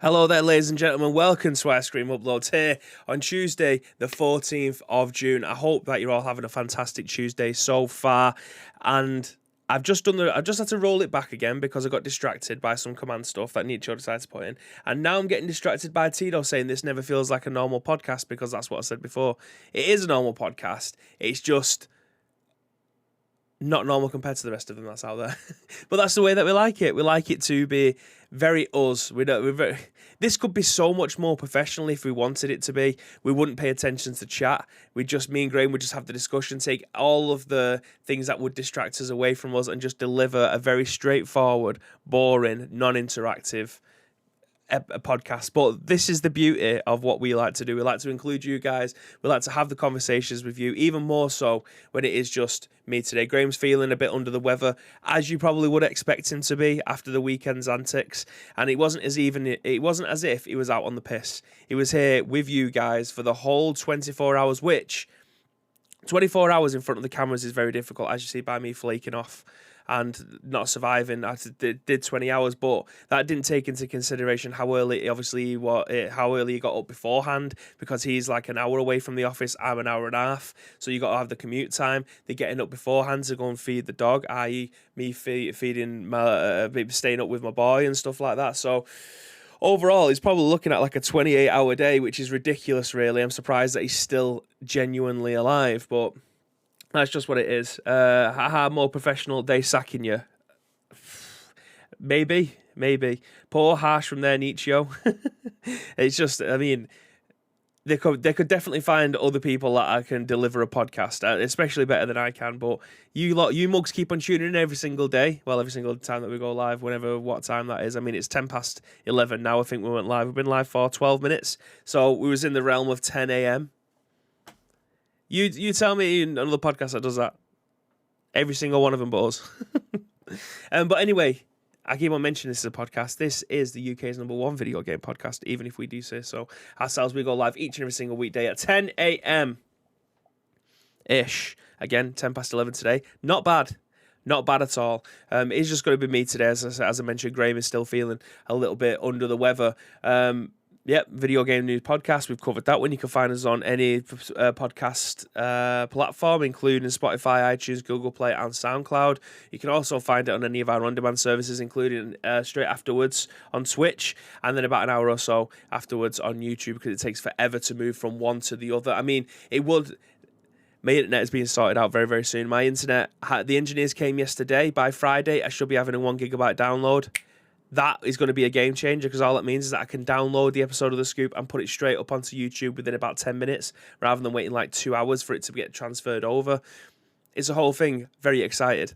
Hello there, ladies and gentlemen. Welcome to Ice Cream Uploads here on Tuesday, the 14th of June. I hope that you're all having a fantastic Tuesday so far. And I've just had to roll it back again because I got distracted by some command stuff that Nietzsche decided to put in. And now I'm getting distracted by Tito saying this never feels like a normal podcast because that's what I said before. It is a normal podcast. It's just not normal compared to the rest of them that's out there. But that's the way that we like it. We like it to be very us. This could be so much more professional if we wanted it to be. We wouldn't pay attention to chat. Me and Graham would just have the discussion, take all of the things that would distract us away from us and just deliver a very straightforward, boring, non-interactive a podcast. But this is the beauty of what we like to do. We like to include you guys. We like to have the conversations with you, even more so when it is just me today. Graham's feeling a bit under the weather, as you probably would expect him to be after the weekend's antics. And it wasn't as if he was out on the piss. He was here with you guys for the whole 24 hours, which 24 hours in front of the cameras is very difficult, as you see by me flaking off and not surviving. I did 20 hours, but that didn't take into consideration how early he got up beforehand, because he's like an hour away from the office. I'm an hour and a half, so you got to have the commute time. They're getting up beforehand to go and feed the dog, i.e. me feeding my staying up with my boy and stuff like that. So overall, he's probably looking at like a 28-hour day, which is ridiculous, really. I'm surprised that he's still genuinely alive, but that's just what it is. More professional, they sacking you. Maybe. Poor harsh from there, Nietzsche. It's just, I mean, they could definitely find other people that can deliver a podcast, especially better than I can. But you mugs keep on tuning in every single day. Well, every single time that we go live, what time that is. I mean, it's 10 past 11 now. I think we went live. We've been live for 12 minutes. So we was in the realm of 10 a.m. You tell me another podcast that does that. Every single one of them but us. But anyway, I keep on mentioning this is a podcast. This is the UK's #1 video game podcast, even if we do say so ourselves. We go live each and every single weekday at 10 a.m. ish. Again, 10 past 11 today. Not bad. Not bad at all. It's just going to be me today. As I mentioned, Graham is still feeling a little bit under the weather. Yep, Video Game News Podcast. We've covered that one. You can find us on any podcast platform, including Spotify, iTunes, Google Play, and SoundCloud. You can also find it on any of our on-demand services, including straight afterwards on Twitch, and then about an hour or so afterwards on YouTube, because it takes forever to move from one to the other. I mean, it would... My internet is being sorted out very, very soon. My internet, the engineers came yesterday. By Friday, I should be having a 1 gigabyte download. That is going to be a game changer, because all it means is that I can download the episode of The Scoop and put it straight up onto YouTube within about 10 minutes, rather than waiting like 2 hours for it to get transferred over. It's a whole thing. Very excited.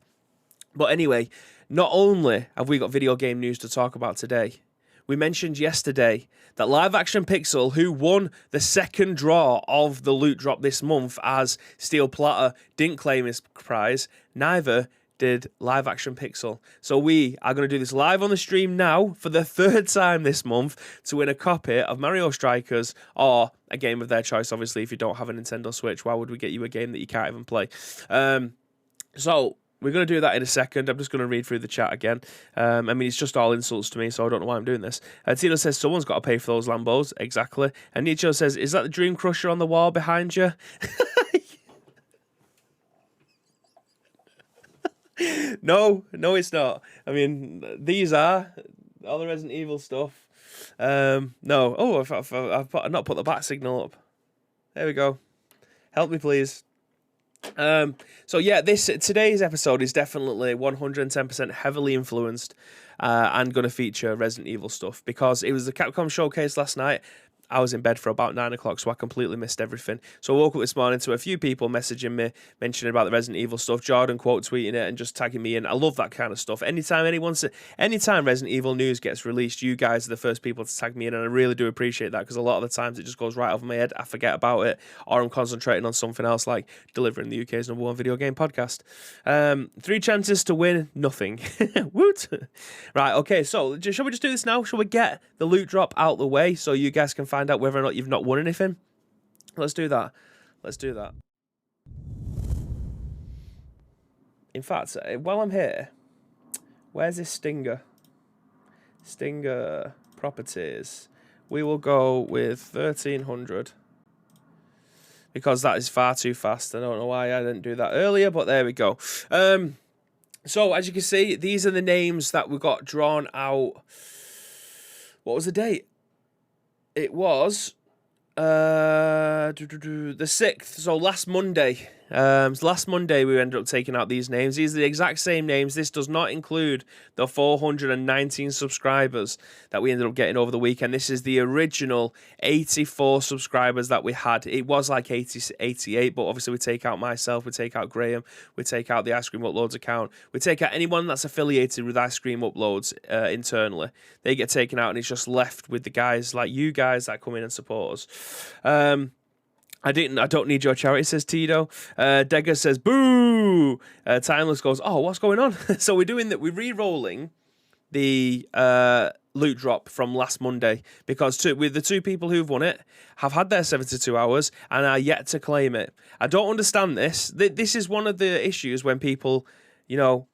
But anyway, not only have we got video game news to talk about today, we mentioned yesterday that Live Action Pixel, who won the second draw of the loot drop this month as Steel Platter, didn't claim his prize. Neither did Live Action Pixel. So we are going to do this live on the stream now for the third time this month to win a copy of Mario Strikers, or a game of their choice. Obviously, if you don't have a Nintendo Switch, why would we get you a game that you can't even play? So we're going to do that in a second. I'm just going to read through the chat again. I mean, it's just all insults to me, so I don't know why I'm doing this. Tino says, someone's got to pay for those Lambos. Exactly. And Nietzsche says, is that the Dream Crusher on the wall behind you? No, it's not. I mean, these are all the Resident Evil stuff. No. Oh, I've not put the bat signal up. There we go. Help me, please. So yeah, today's episode is definitely 110% heavily influenced and going to feature Resident Evil stuff, because it was the Capcom showcase last night. I was in bed for about 9 o'clock, so I completely missed everything. So I woke up this morning to a few people messaging me, mentioning about the Resident Evil stuff. Jordan quote tweeting it and just tagging me in. I love that kind of stuff. Anytime Resident Evil news gets released, you guys are the first people to tag me in, and I really do appreciate that, because a lot of the times it just goes right over my head. I forget about it, or I'm concentrating on something else, like delivering the UK's #1 video game podcast. 3 chances to win, nothing. Woot! Right, okay, so shall we just do this now? Shall we get the loot drop out the way so you guys can find out whether or not you've not won anything? Let's do that. In fact, while I'm here, where's this Stinger properties. We will go with 1300 because that is far too fast. I don't know why I didn't do that earlier, but there we go. So as you can see, these are the names that we got drawn out. What was the date? It was the 6th, so last Monday. Last Monday we ended up taking out these names. These are the exact same names. This does not include the 419 subscribers that we ended up getting over the weekend. This is the original 84 subscribers that we had. It was like 80, 88, but obviously we take out myself, we take out Graham, we take out the Ice Cream Uploads account, we take out anyone that's affiliated with Ice Cream Uploads internally. They get taken out and it's just left with the guys like you guys that come in and support us. I don't need your charity, says Tito. Degger says, boo! Timeless goes, oh, what's going on? So we're doing that. We're re-rolling the loot drop from last Monday because with the two people who've won it have had their 72 hours and are yet to claim it. I don't understand this. This is one of the issues when people, you know,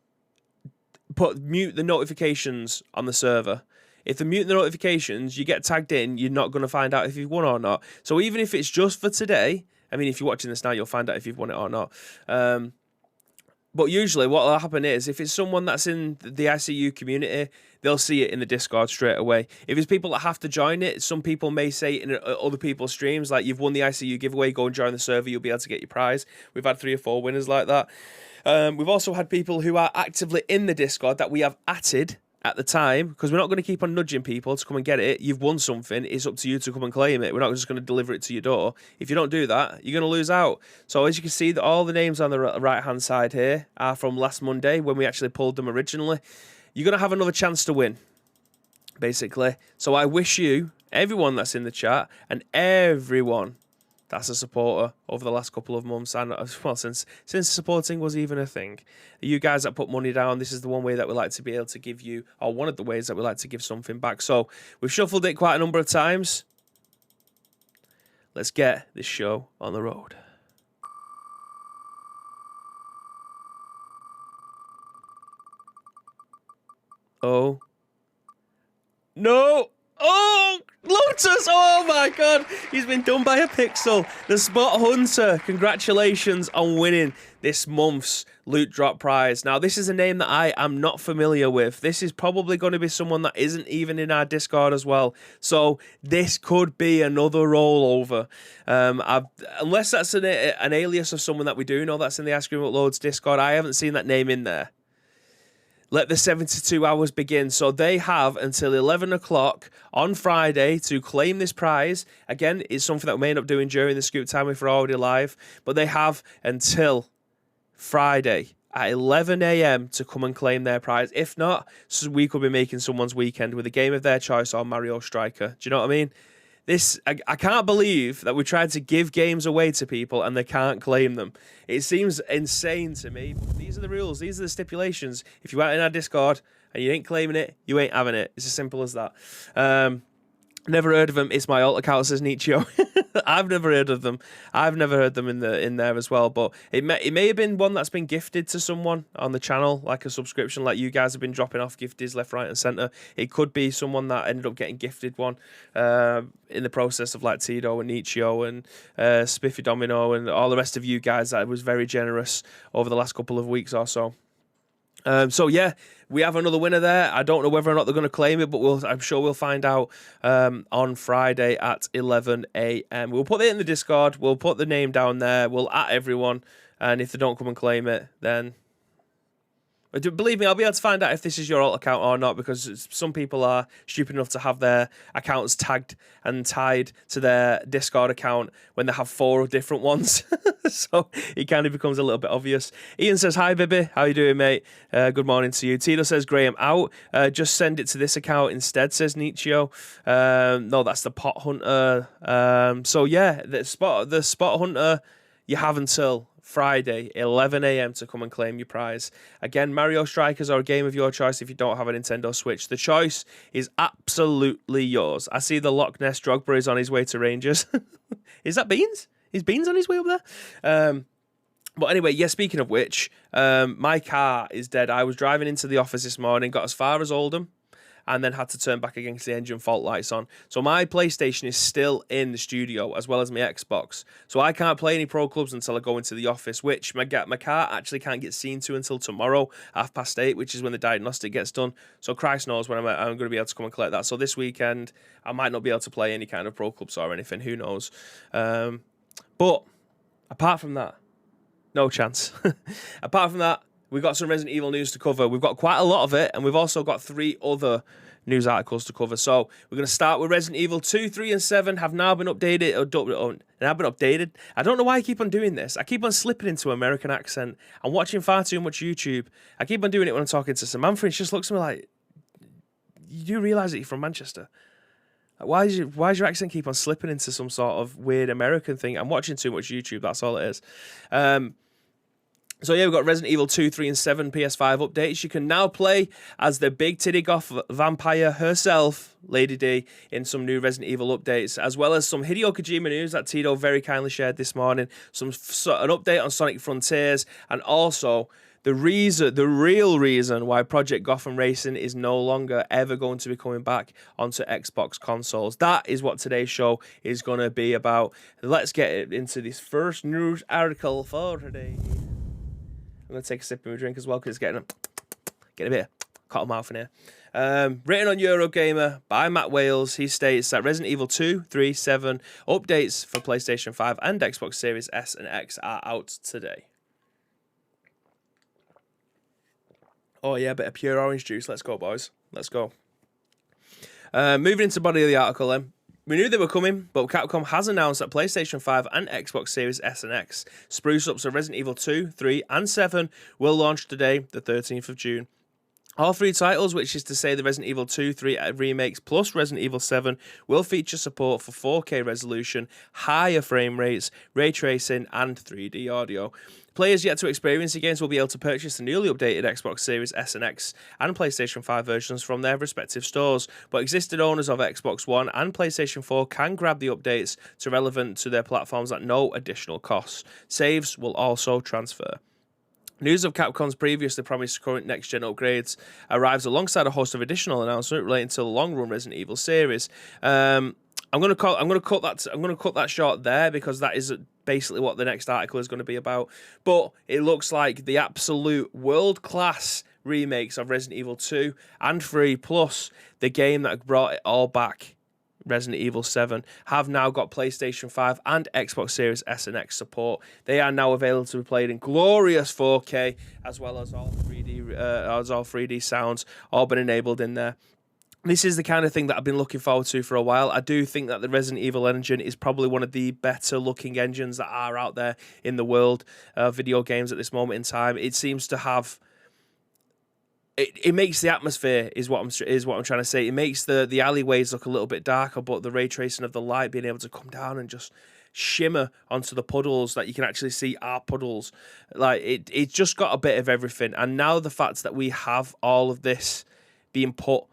mute the notifications on the server. If they mute the notifications, you get tagged in, you're not going to find out if you've won or not. So even if it's just for today, I mean, if you're watching this now, you'll find out if you've won it or not. But usually what will happen is, if it's someone that's in the ICU community, they'll see it in the Discord straight away. If it's people that have to join it, some people may say it in other people's streams, like, you've won the ICU giveaway, go and join the server, you'll be able to get your prize. We've had 3 or 4 winners like that. We've also had people who are actively in the Discord that we have added at the time, because we're not going to keep on nudging people to come and get it. You've won something, it's up to you to come and claim it. We're not just going to deliver it to your door. If you don't do that, you're going to lose out. So as you can see, that all the names on the right hand side here are from last Monday when we actually pulled them originally. You're going to have another chance to win, basically. So I wish you, everyone that's in the chat, and everyone that's a supporter over the last couple of months, and well, since supporting was even a thing. You guys that put money down, this is the one way that we like to be able to give you, or one of the ways that we like to give something back. So we've shuffled it quite a number of times. Let's get this show on the road. Oh. No! Oh, Lotus! Oh my god, he's been done by a pixel. The Spot Hunter, congratulations on winning this month's loot drop prize. Now, this is a name that I am not familiar with. This is probably going to be someone that isn't even in our Discord as well. So this could be another rollover. Unless that's an alias of someone that we do know that's in the Ice Cream Uploads Discord, I haven't seen that name in there. Let the 72 hours begin. So they have until 11 o'clock on Friday to claim this prize. Again, it's something that we may end up doing during the scoop time if we're already live. But they have until Friday at 11 a.m. to come and claim their prize. If not, so we could be making someone's weekend with a game of their choice or Mario Striker. Do you know what I mean? I can't believe that we tried to give games away to people and they can't claim them. It seems insane to me. These are the rules. These are the stipulations. If you aren't in our Discord and you ain't claiming it, you ain't having it. It's as simple as that. Never heard of them. It's my alt account, says Nietzsche. I've never heard of them. I've never heard them in there as well. But it may have been one that's been gifted to someone on the channel, like a subscription, like you guys have been dropping off gifties left, right, and centre. It could be someone that ended up getting gifted one in the process of like Tito and Nietzsche and Spiffy Domino and all the rest of you guys that was very generous over the last couple of weeks or so. So yeah, we have another winner there. I don't know whether or not they're going to claim it, but I'm sure we'll find out on Friday at 11 a.m. We'll put it in the Discord. We'll put the name down there. We'll at everyone, and if they don't come and claim it, then believe me, I'll be able to find out if this is your alt account or not, because some people are stupid enough to have their accounts tagged and tied to their Discord account when they have 4 different ones. So it kind of becomes a little bit obvious. Ian says, hi, Bibby. How you doing, mate? Good morning to you. Tito says, Graham out. Just send it to this account instead, says Nietzsche. No, that's the Pot Hunter. So yeah, the Spot Hunter, you have until Friday, 11 a.m. to come and claim your prize. Again, Mario Strikers are a game of your choice if you don't have a Nintendo Switch. The choice is absolutely yours. I see the Loch Ness Drogba is on his way to Rangers. Is that Beans? Is Beans on his way up there? But anyway, yeah, speaking of which, my car is dead. I was driving into the office this morning, got as far as Oldham, and then had to turn back against the engine fault lights on. So my PlayStation is still in the studio, as well as my Xbox. So I can't play any Pro Clubs until I go into the office, which my car actually can't get seen to until tomorrow, 8:30, which is when the diagnostic gets done. So Christ knows when I'm going to be able to come and collect that. So this weekend, I might not be able to play any kind of Pro Clubs or anything. Who knows? But apart from that, no chance. Apart from that, we've got some Resident Evil news to cover. We've got quite a lot of it, and we've also got 3 other news articles to cover. So we're going to start with Resident Evil 2, 3, and 7 have now been updated. I don't know why I keep on doing this. I keep on slipping into American accent. I'm watching far too much YouTube. I keep on doing it when I'm talking to Samantha, and she just looks at me like, you do realise that you're from Manchester? Why does your accent keep on slipping into some sort of weird American thing? I'm watching too much YouTube, that's all it is. So yeah, we've got Resident Evil 2, 3, and 7 PS5 updates. You can now play as the big titty goth vampire herself, Lady D, in some new Resident Evil updates, as well as some Hideo Kojima news that Tito very kindly shared this morning, an update on Sonic Frontiers, and also the real reason why Project Gotham Racing is no longer ever going to be coming back onto Xbox consoles. That is what today's show is going to be about. Let's get into this first news article for today. I'm going to take a sip of my drink as well because it's getting a bit of cotton mouth in here. Written on Eurogamer by Matt Wales, he states that Resident Evil 2, 3, 7 updates for PlayStation 5 and Xbox Series S and X are out today. Oh yeah, a bit of pure orange juice. Let's go, boys. Let's go. Moving into the body of the article then. We knew they were coming, but Capcom has announced that PlayStation 5 and Xbox Series S and X spruce-ups of Resident Evil 2, 3, and 7 will launch today, the 13th of June. All 3 titles, which is to say the Resident Evil 2, 3 remakes plus Resident Evil 7, will feature support for 4K resolution, higher frame rates, ray tracing, and 3D audio. Players yet to experience the games will be able to purchase the newly updated Xbox Series S and X and PlayStation 5 versions from their respective stores, but existing owners of Xbox One and PlayStation 4 can grab the updates to relevant to their platforms at no additional cost. Saves will also transfer. News of Capcom's previously promised current next-gen upgrades arrives alongside a host of additional announcements relating to the long-run Resident Evil series. I'm going to cut that short there because that is basically what the next article is going to be about. But it looks like the absolute world-class remakes of Resident Evil 2 and 3, plus the game that brought it all back, Resident Evil 7, have now got PlayStation 5 and Xbox Series S and X support. They are now available to be played in glorious 4K, as well as all 3D sounds, all been enabled in there. This is the kind of thing that I've been looking forward to for a while. I do think that the Resident Evil engine is probably one of the better looking engines that are out there in the world of video games at this moment in time. It seems to have... It makes the atmosphere, is what I'm trying to say. It makes the alleyways look a little bit darker, but the ray tracing of the light being able to come down and just shimmer onto the puddles that you can actually see are puddles. Like it's just got a bit of everything. And now the fact that we have all of this being put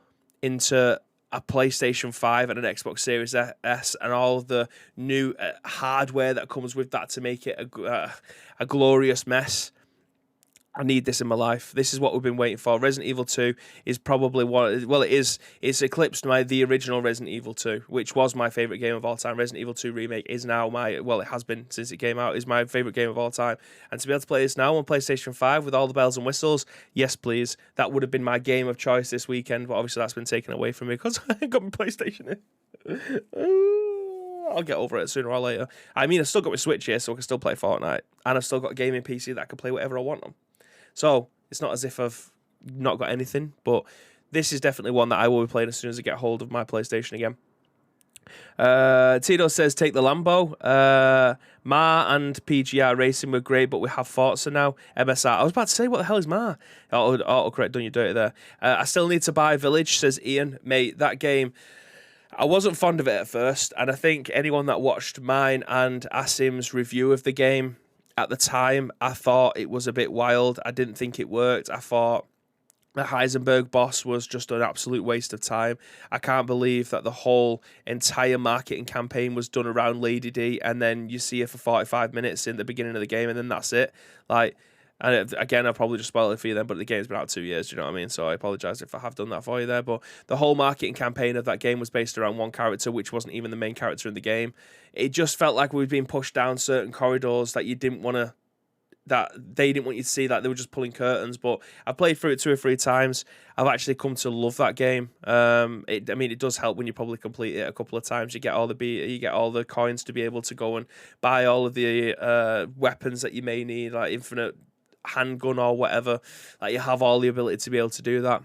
into a PlayStation 5 and an Xbox Series S and all of the new hardware that comes with that to make it a glorious mess. I need this in my life. This is what we've been waiting for. Resident Evil 2 is probably it's eclipsed the original Resident Evil 2, which was my favourite game of all time. Resident Evil 2 Remake is now it has been since it came out, is my favourite game of all time. And to be able to play this now on PlayStation 5 with all the bells and whistles, yes please. That would have been my game of choice this weekend, but obviously that's been taken away from me because I ain't got my PlayStation in. I'll get over it sooner or later. I mean, I've still got my Switch here, so I can still play Fortnite. And I've still got a gaming PC that I can play whatever I want on. So it's not as if I've not got anything, but this is definitely one that I will be playing as soon as I get hold of my PlayStation again. Tito says, take the Lambo. Ma and PGR Racing were great, but we have Forza now. MSR. I was about to say, what the hell is Ma? Autocorrect done you dirty there. I still need to buy Village, says Ian. Mate, that game... I wasn't fond of it at first, and I think anyone that watched mine and Asim's review of the game... At the time, I thought it was a bit wild. I didn't think it worked. I thought the Heisenberg boss was just an absolute waste of time. I can't believe that the whole entire marketing campaign was done around Lady D, and then you see her for 45 minutes in the beginning of the game, and then that's it. Like, And again, I'll probably just spoil it for you then, but the game's been out 2 years, do you know what I mean? So I apologise if I have done that for you there. But the whole marketing campaign of that game was based around one character, which wasn't even the main character in the game. It just felt like we were being pushed down certain corridors that you didn't want to, that they didn't want you to see, that they were just pulling curtains. But I played through it 2 or 3 times. I've actually come to love that game. It does help when you probably complete it a couple of times. You get all the coins to be able to go and buy all of the weapons that you may need, like infinite handgun or whatever. Like, you have all the ability to be able to do that.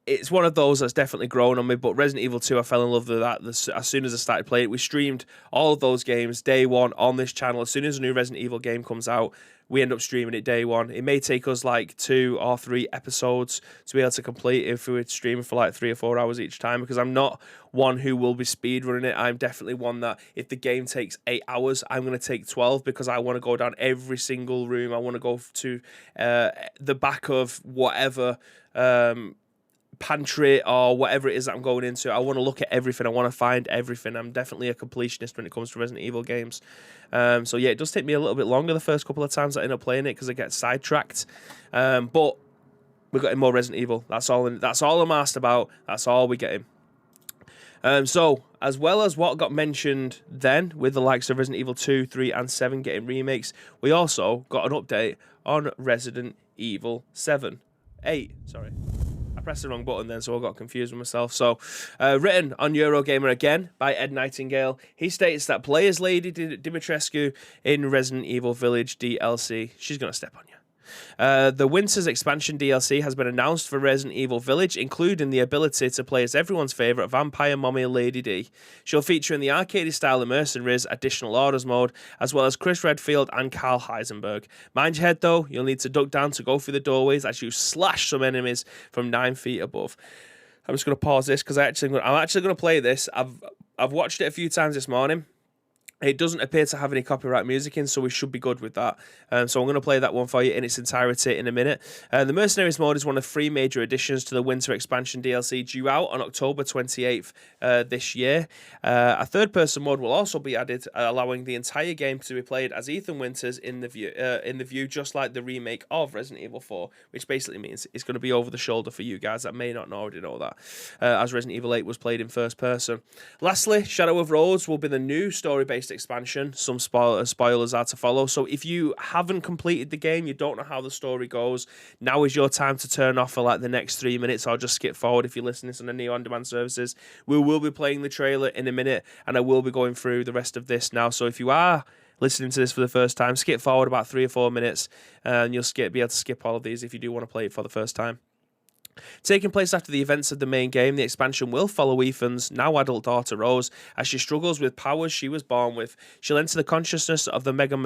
It's one of those that's definitely grown on me, but Resident Evil 2, I fell in love with that as soon as I started playing it. We streamed all of those games day one on this channel. As soon as a new Resident Evil game comes out, we end up streaming it day one. It may take us like 2 or 3 episodes to be able to complete if we were streaming for like 3 or 4 hours each time, because I'm not one who will be speedrunning it. I'm definitely one that if the game takes 8 hours, I'm going to take 12, because I want to go down every single room. I want to go to the back of whatever pantry or whatever it is that I'm going into. I want to look at everything. I want to find everything. I'm definitely a completionist when it comes to Resident Evil games. So yeah, it does take me a little bit longer the first couple of times I end up playing it because I get sidetracked. But we're getting more Resident Evil. That's all I'm asked about. That's all we're getting. So, as well as what got mentioned then, with the likes of Resident Evil 2, 3, and 7 getting remakes, we also got an update on Resident Evil 8. Sorry. I pressed the wrong button then, so I got confused with myself. So, written on Eurogamer again by Ed Nightingale, he states that play as Lady Dimitrescu in Resident Evil Village DLC. She's going to step on you. The Winter's Expansion DLC has been announced for Resident Evil Village, including the ability to play as everyone's favourite vampire mommy, Lady D. She'll feature in the arcade-style Immerse and Rhys Additional Orders mode, as well as Chris Redfield and Carl Heisenberg. Mind your head though, you'll need to duck down to go through the doorways as you slash some enemies from 9 feet above. I'm just going to pause this because I'm actually going to play this. I've watched it a few times this morning. It doesn't appear to have any copyright music in, so we should be good with that. So I'm going to play that one for you in its entirety in a minute. The Mercenaries mode is one of 3 major additions to the Winter Expansion DLC, due out on October 28th this year. A third-person mode will also be added, allowing the entire game to be played as Ethan Winters in the view, just like the remake of Resident Evil 4, which basically means it's going to be over the shoulder for you guys that may not already know that, as Resident Evil 8 was played in first person. Lastly, Shadow of Rhodes will be the new story-based expansion. Some spoilers are to follow, so if you haven't completed the game, you don't know how the story goes, now is your time to turn off for like the next 3 minutes, or just skip forward if you're listening on the Neo On Demand services. We will be playing the trailer in a minute, and I will be going through the rest of this now, so if you are listening to this for the first time, skip forward about 3 or 4 minutes, and you'll be able to skip all of these if you do want to play it for the first time. Taking place after the events of the main game, the expansion will follow Ethan's now adult daughter Rose as she struggles with powers she was born with. She'll enter the consciousness of the Mega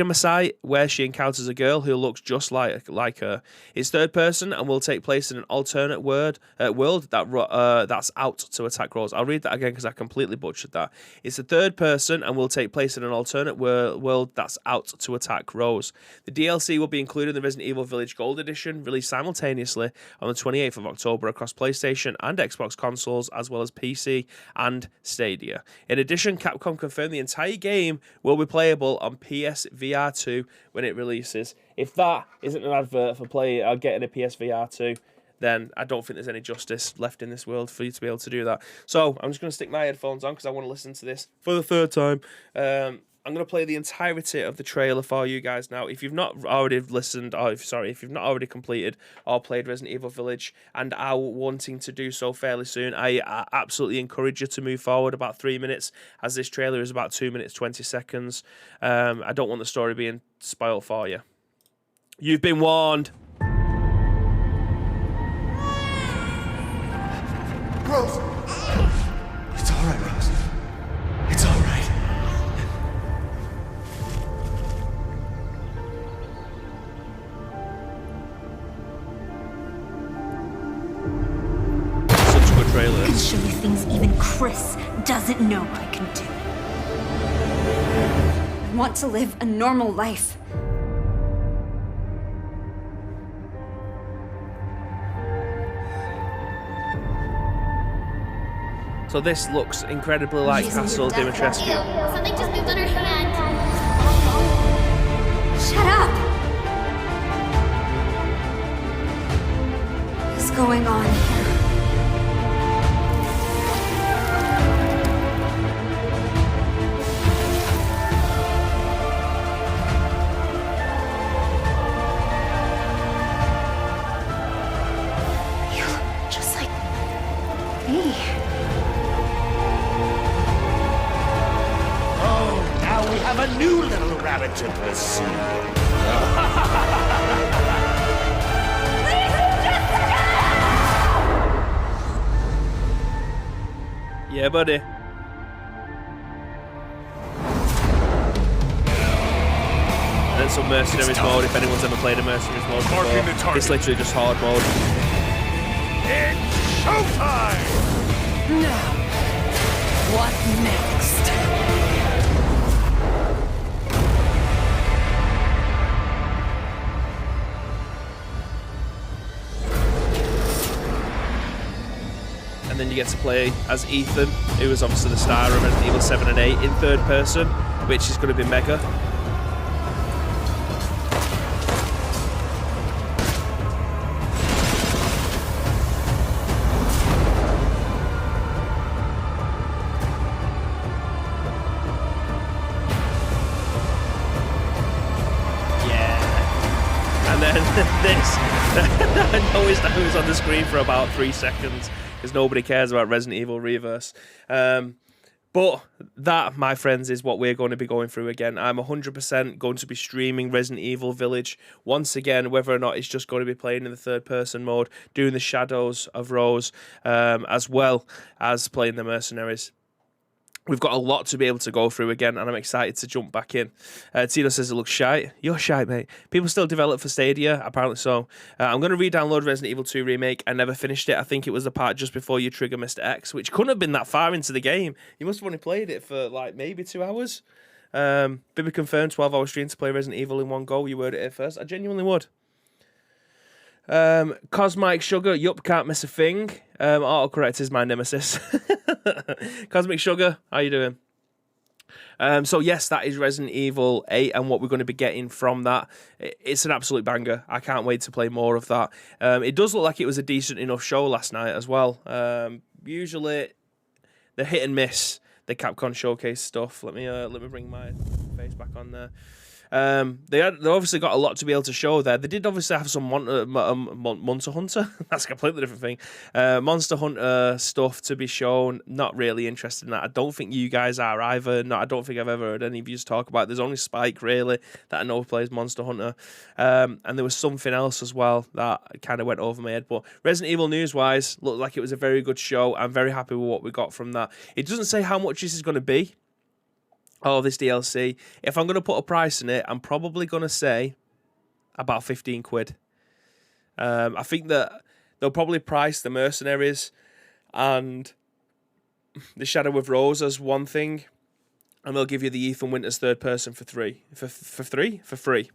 Messiah, where she encounters a girl who looks just like her. It's third person and will take place in an alternate world that's out to attack Rose. I'll read that again because I completely butchered that. It's a third person and will take place in an alternate world that's out to attack Rose. The DLC will be included in the Resident Evil Village Gold Edition, released simultaneously on the 28th of October across PlayStation and Xbox consoles, as well as PC and Stadia. In addition, Capcom confirmed the entire game will be playable on PSVR 2 when it releases. If that isn't an advert for getting a PSVR 2, then I don't think there's any justice left in this world for you to be able to do that. So I'm just going to stick my headphones on because I want to listen to this for the third time. I'm going to play the entirety of the trailer for you guys now. If you've not already listened, if you've not already completed or played Resident Evil Village and are wanting to do so fairly soon, I absolutely encourage you to move forward about 3 minutes, as this trailer is about 2 minutes 20 seconds. I don't want the story being spoiled for you. You've been warned. Rose! It's all right, Rose. It's all right. I can show you things even Chris doesn't know I can do. I want to live a normal life. So this looks incredibly like Castle Dimitrescu. Something just moved on her hand. Shut up! What's going on here? You look just like me. Oh, now we have a new little rabbit to pursue. Yeah, buddy. And then some Mercenaries mode, if anyone's ever played a Mercenaries mode before. It's literally just hard mode. It's showtime! Now, what next? And then you get to play as Ethan, who was obviously the star of Resident Evil 7 and 8 in third person, which is going to be mega. Yeah. And then this, I noticed I was on the screen for about 3 seconds. Because nobody cares about Resident Evil Reverse. But that, my friends, is what we're going to be going through again. I'm 100% going to be streaming Resident Evil Village once again, whether or not it's just going to be playing in the third-person mode, doing the Shadows of Rose, as well as playing the Mercenaries. We've got a lot to be able to go through again, and I'm excited to jump back in. Tino says it looks shite. You're shite, mate. People still develop for Stadia? Apparently so. I'm going to re-download Resident Evil 2 Remake. I never finished it. I think it was the part just before you trigger Mr. X, which couldn't have been that far into the game. You must have only played it for, like, maybe 2 hours. Bibby confirmed 12-hour stream to play Resident Evil in one go. You heard it here first. I genuinely would. Cosmic Sugar, yup, can't miss a thing. Autocorrect is my nemesis. Cosmic Sugar, how you doing? So yes, that is Resident Evil 8 and what we're going to be getting from that. It's an absolute banger. I can't wait to play more of that. It does look like it was a decent enough show last night as well. Usually the hit and miss, the Capcom showcase stuff. Let me bring my face back on there. They obviously got a lot to be able to show there. They did obviously have some Monster Hunter. That's a completely different thing. Monster Hunter stuff to be shown. Not really interested in that. I don't think you guys are either. No, I don't think I've ever heard any of you talk about it. There's only Spike really that I know plays Monster Hunter. And there was something else as well that kind of went over my head. But Resident Evil news wise, looked like it was a very good show. I'm very happy with what we got from that. It doesn't say how much this is going to be. Oh, this DLC. If I'm going to put a price in it, I'm probably going to say about 15 quid. I think that they'll probably price the Mercenaries and the Shadow of Rose as one thing, and they'll give you the Ethan Winters third person for free. For free.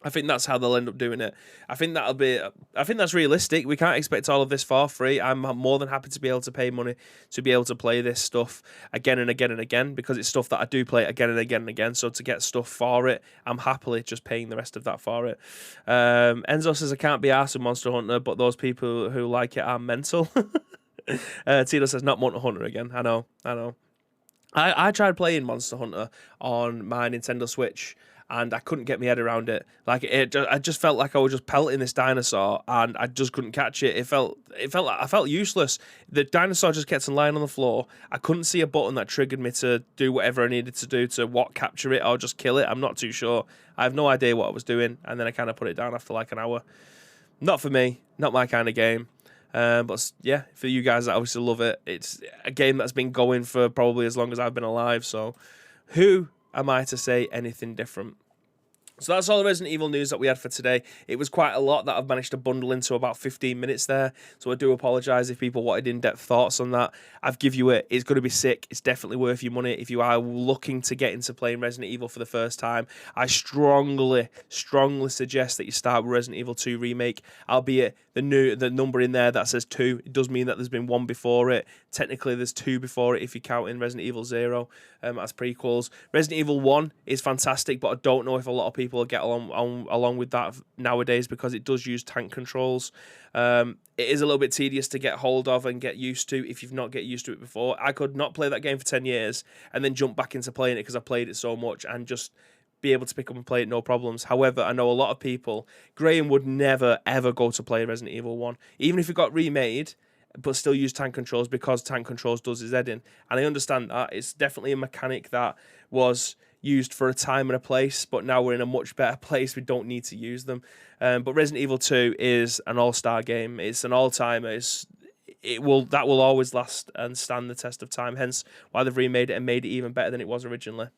I think that's how they'll end up doing it. I think that's realistic. We can't expect all of this for free. I'm more than happy to be able to pay money to be able to play this stuff again and again and again, because it's stuff that I do play again and again and again. So to get stuff for it, I'm happily just paying the rest of that for it. Enzo says, I can't be arsed with Monster Hunter, but those people who like it are mental. Tito says, not Monster Hunter again. I know. I tried playing Monster Hunter on my Nintendo Switch, and I couldn't get my head around it. Like I just felt like I was just pelting this dinosaur, and I just couldn't catch it. I felt useless. The dinosaur just kept on lying on the floor. I couldn't see a button that triggered me to do whatever I needed to do to capture it or just kill it. I'm not too sure. I have no idea what I was doing, and then I kind of put it down after like an hour. Not for me. Not my kind of game. But yeah, for you guys that obviously love it, it's a game that's been going for probably as long as I've been alive. So who am I to say anything different? So that's all the Resident Evil news that we had for today. It was quite a lot that I've managed to bundle into about 15 minutes there. So I do apologise if people wanted in-depth thoughts on that. I've give you it. It's going to be sick. It's definitely worth your money. If you are looking to get into playing Resident Evil for the first time, I strongly suggest that you start with Resident Evil 2 Remake, albeit the number in there that says 2. It does mean that there's been 1 before it. Technically, there's 2 before it if you count in Resident Evil 0 as prequels. Resident Evil 1 is fantastic, but I don't know if a lot of people get along with that nowadays because it does use tank controls. It is a little bit tedious to get hold of and get used to if you've not get used to it before. I could not play that game for 10 years and then jump back into playing it because I played it so much and just be able to pick up and play it no problems. However, I know a lot of people, Graham would never ever go to play Resident Evil 1, even if it got remade, but still use tank controls because tank controls does his head in. And I understand that. It's definitely a mechanic that was used for a time and a place, but now we're in a much better place. We don't need to use them. But Resident Evil 2 is an all-star game. It's an all-timer. That will always last and stand the test of time, hence why they've remade it and made it even better than it was originally.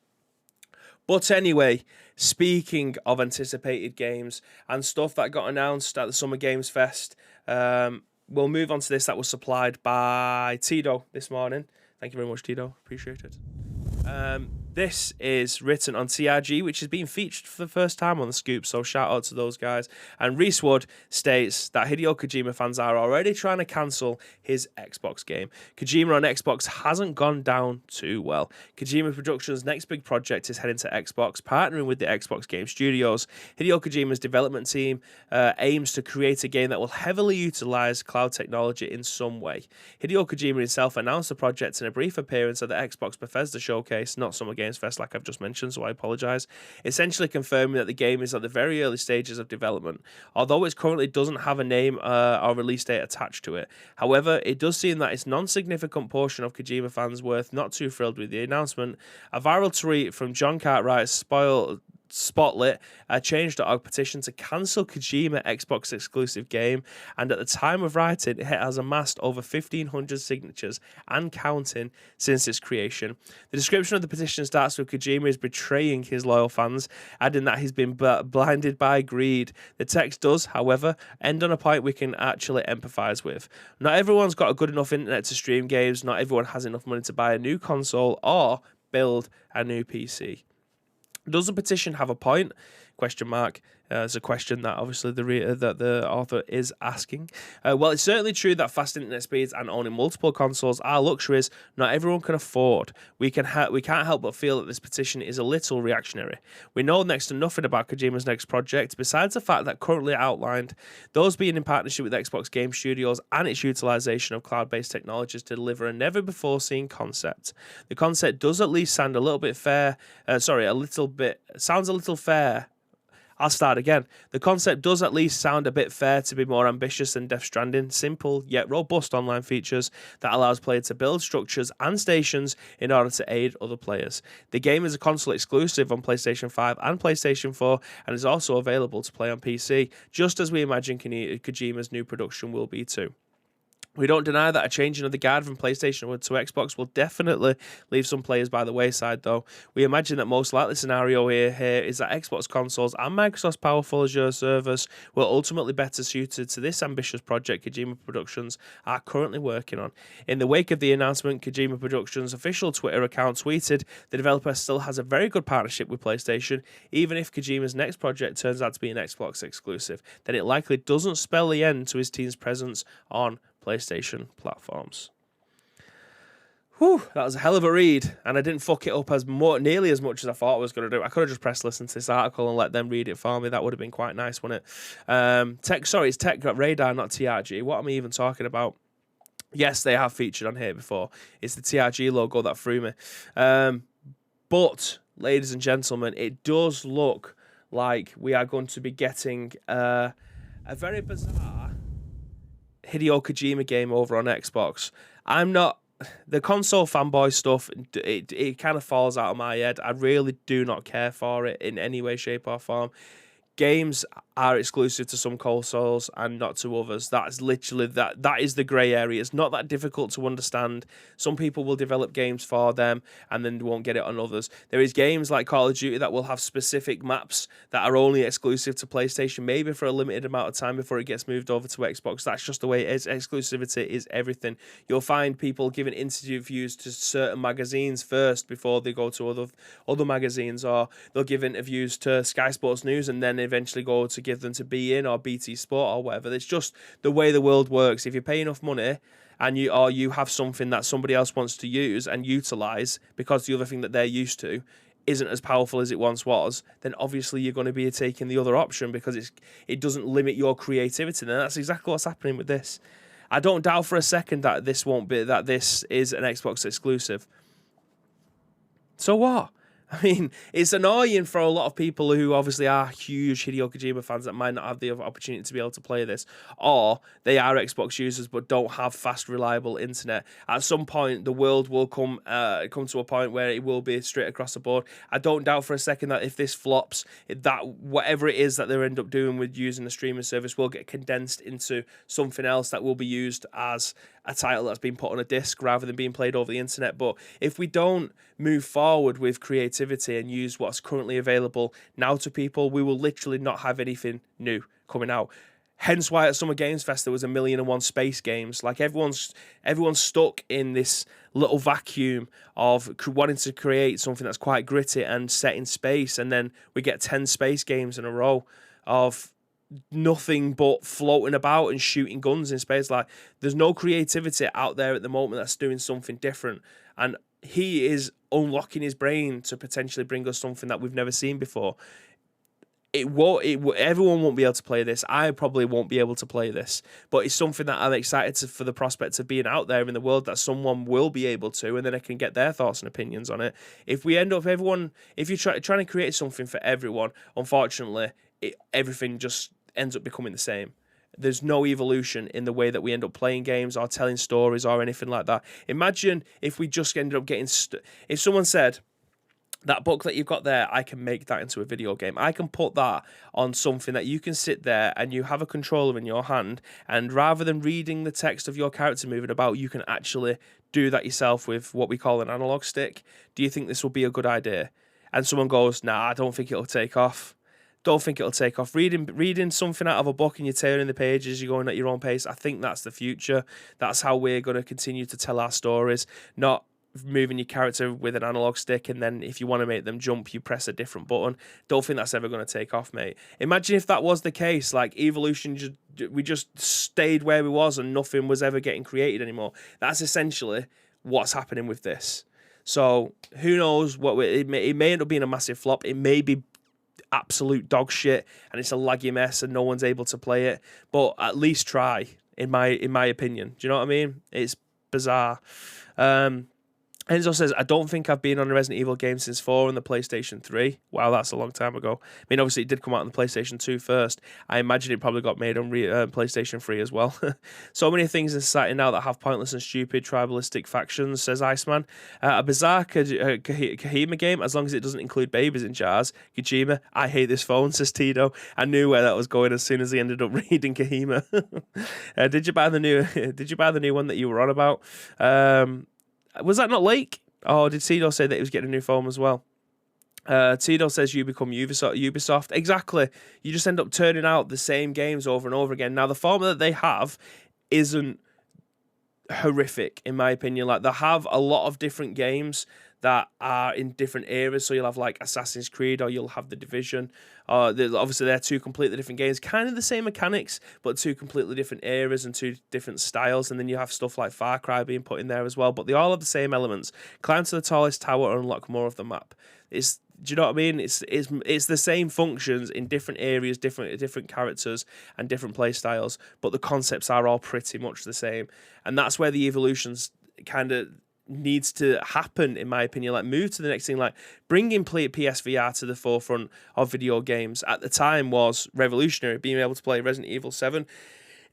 But anyway, speaking of anticipated games and stuff that got announced at the Summer Games Fest, we'll move on to this that was supplied by Tito this morning. Thank you very much, Tito. Appreciate it. This is written on TRG, which is being featured for the first time on the Scoop, so shout out to those guys. And Rhys states that Hideo Kojima fans are already trying to cancel his Xbox game. Kojima on Xbox hasn't gone down too well. Kojima Productions' next big project is heading to Xbox, partnering with the Xbox Game Studios. Hideo Kojima's development team aims to create a game that will heavily utilize cloud technology in some way. Hideo Kojima himself announced the project in a brief appearance at the Xbox Bethesda showcase, not Summer Games Fest like I've just mentioned, so I apologise, essentially confirming that the game is at the very early stages of development, although it currently doesn't have a name or release date attached to it. However, it does seem that it's a non-significant portion of Kojima fans were not too thrilled with the announcement. A viral tweet from John Cartwright's Spotlit a Change.org petition to cancel Kojima Xbox exclusive game, and at the time of writing it has amassed over 1,500 signatures and counting since its creation. The description of the petition starts with Kojima is betraying his loyal fans, adding that he's been blinded by greed. The text does, however, end on a point we can actually empathise with. Not everyone's got a good enough internet to stream games, not everyone has enough money to buy a new console or build a new PC. Does the petition have a point? Question mark. It's a question that obviously the author is asking. Well, it's certainly true that fast internet speeds and owning multiple consoles are luxuries not everyone can afford. We can't help but feel that this petition is a little reactionary. We know next to nothing about Kojima's next project, besides the fact that currently outlined, those being in partnership with Xbox Game Studios and its utilization of cloud-based technologies to deliver a never-before-seen concept. The concept does at least sound a little bit fair. Sounds a little fair. I'll start again. The concept does at least sound a bit fair to be more ambitious than Death Stranding. Simple yet robust online features that allows players to build structures and stations in order to aid other players. The game is a console exclusive on PlayStation 5 and PlayStation 4 and is also available to play on PC, just as we imagine Kojima's new production will be too. We don't deny that a changing of the guard from PlayStation to Xbox will definitely leave some players by the wayside, though. We imagine that most likely scenario here is that Xbox consoles and Microsoft's powerful Azure servers will ultimately better suited to this ambitious project Kojima Productions are currently working on. In the wake of the announcement, Kojima Productions' official Twitter account tweeted, the developer still has a very good partnership with PlayStation. Even if Kojima's next project turns out to be an Xbox exclusive, then it likely doesn't spell the end to his team's presence on PlayStation platforms. Whew, that was a hell of a read, and I didn't fuck it up nearly as much as I thought I was going to do. I could have just pressed listen to this article and let them read it for me. That would have been quite nice, wouldn't it? It's Tech Radar, not TRG. What am I even talking about? Yes, they have featured on here before. It's the TRG logo that threw me. But, ladies and gentlemen, it does look like we are going to be getting a very bizarre Hideo Kojima game over on Xbox. I'm not the console fanboy stuff. It kind of falls out of my head. I really do not care for it in any way, shape, or form. Games are exclusive to some consoles and not to others. That's literally that is the grey area. It's not that difficult to understand. Some people will develop games for them and then won't get it on others. There is games like Call of Duty that will have specific maps that are only exclusive to PlayStation, maybe for a limited amount of time before it gets moved over to Xbox. That's just the way it is. Exclusivity is everything. You'll find people giving interviews to certain magazines first before they go to other magazines, or they'll give interviews to Sky Sports News and then eventually go to give them to beIN or BT Sport or whatever. It's just the way the world works. If you pay enough money and you have something that somebody else wants to use and utilize because the other thing that they're used to isn't as powerful as it once was, then obviously you're going to be taking the other option because it doesn't limit your creativity. And that's exactly what's happening with this. I don't doubt for a second that this is an Xbox exclusive. So what? I mean, it's annoying for a lot of people who obviously are huge Hideo Kojima fans that might not have the opportunity to be able to play this, or they are Xbox users but don't have fast, reliable internet. At some point, the world will come to a point where it will be straight across the board. I don't doubt for a second that if this flops, that whatever it is that they end up doing with using the streaming service will get condensed into something else that will be used as a title that's been put on a disc rather than being played over the internet. But if we don't move forward with creativity and use what's currently available now to people, we will literally not have anything new coming out. Hence why at Summer Games Fest there was 1,000,001 space games. Like everyone's stuck in this little vacuum of wanting to create something that's quite gritty and set in space, and then we get 10 space games in a row of nothing but floating about and shooting guns in space. Like, there's no creativity out there at the moment that's doing something different, and he is unlocking his brain to potentially bring us something that we've never seen before. Everyone won't be able to play this. I probably won't be able to play this, but it's something that I'm excited for the prospect of being out there in the world, that someone will be able to, and then I can get their thoughts and opinions on it. If we end up if you're trying to create something for everyone, unfortunately, everything just ends up becoming the same. There's no evolution in the way that we end up playing games or telling stories or anything like that. Imagine if we just ended up getting... if someone said, that book that you've got there, I can make that into a video game. I can put that on something that you can sit there and you have a controller in your hand, and rather than reading the text of your character moving about, you can actually do that yourself with what we call an analog stick. Do you think this will be a good idea? And someone goes, nah, I don't think it'll take off. Don't think it'll take off. Reading something out of a book and you're turning the pages, you're going at your own pace. I think that's the future. That's how we're going to continue to tell our stories, not moving your character with an analog stick, and then if you want to make them jump, you press a different button. Don't think that's ever going to take off, mate. Imagine if that was the case, like evolution, we just stayed where we was and nothing was ever getting created anymore. That's essentially what's happening with this. So who knows what it may end up being a massive flop. It may be absolute dog shit and it's a laggy mess and no one's able to play it, but at least try, in my opinion. Do you know what I mean? It's bizarre. Enzo says, I don't think I've been on a Resident Evil game since 4 on the PlayStation 3. Wow, that's a long time ago. I mean, obviously, it did come out on the PlayStation 2 first. I imagine it probably got made on PlayStation 3 as well. So many things in society now that have pointless and stupid tribalistic factions, says Iceman. A bizarre Kojima game, as long as it doesn't include babies in jars. Kojima, I hate this phone, says Tito. I knew where that was going as soon as he ended up reading Kojima. Did you buy the new one that you were on about? Was that not Lake? Oh, did Tito say that he was getting a new phone as well? Tito says you become Ubisoft. Exactly. You just end up turning out the same games over and over again. Now, the format that they have isn't horrific, in my opinion. Like, they have a lot of different games that are in different eras. So you'll have like Assassin's Creed, or you'll have The Division. Obviously, they're two completely different games, kind of the same mechanics, but two completely different eras and two different styles. And then you have stuff like Far Cry being put in there as well. But they all have the same elements: climb to the tallest tower and unlock more of the map. Do you know what I mean? It's the same functions in different areas, different characters and different play styles, but the concepts are all pretty much the same. And that's where the evolutions kind of needs to happen, in my opinion. Like, move to the next thing. Like, bringing PSVR to the forefront of video games at the time was revolutionary. Being able to play Resident Evil 7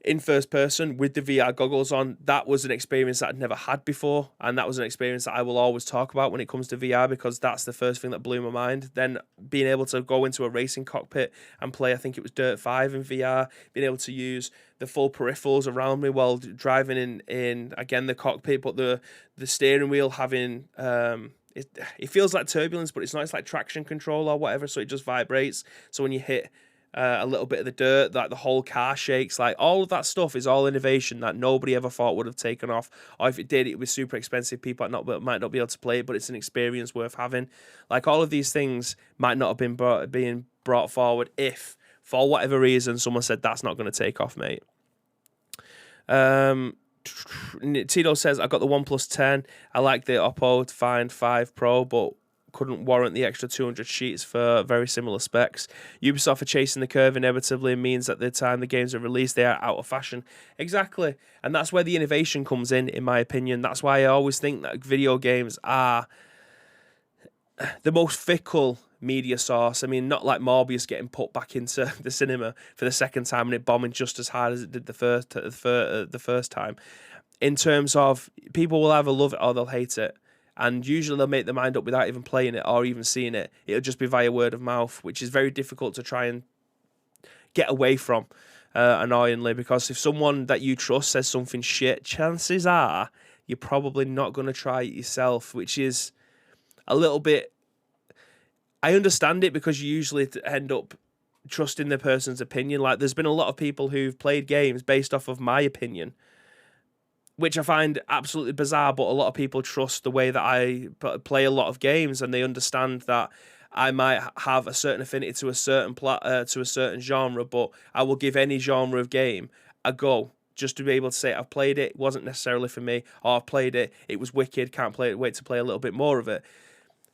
in first person with the VR goggles on, that was an experience that I'd never had before, and that was an experience that I will always talk about when it comes to VR, because that's the first thing that blew my mind. Then being able to go into a racing cockpit and play, I think it was Dirt 5 in VR, being able to use the full peripherals around me while driving in again the cockpit, but the steering wheel having it feels like turbulence, but it's not. It's like traction control or whatever, so it just vibrates. So when you hit a little bit of the dirt, like the whole car shakes. Like, all of that stuff is all innovation that nobody ever thought would have taken off, or if it did, it was super expensive. People might not be able to play it, but it's an experience worth having. Like, all of these things might not have been being brought forward if for whatever reason, someone said that's not going to take off, mate. Tito says, I got the OnePlus 10. I like the Oppo Find 5 Pro, but couldn't warrant the extra 200 sheets for very similar specs. Ubisoft are chasing the curve inevitably means that the time the games are released, they are out of fashion. Exactly. And that's where the innovation comes in my opinion. That's why I always think that video games are the most fickle media source. I mean, not like Morbius getting put back into the cinema for the second time and it bombing just as hard as it did the first time. In terms of, people will either love it or they'll hate it. And usually they'll make their mind up without even playing it or even seeing it. It'll just be via word of mouth, which is very difficult to try and get away from, annoyingly, because if someone that you trust says something shit, chances are you're probably not going to try it yourself, which is a little bit... I understand it because you usually end up trusting the person's opinion. Like, there's been a lot of people who've played games based off of my opinion, which I find absolutely bizarre, but a lot of people trust the way that I play a lot of games, and they understand that I might have a certain affinity to a certain to a certain genre, but I will give any genre of game a go just to be able to say I've played it, it wasn't necessarily for me, or I've played it, it was wicked, can't wait to play a little bit more of it.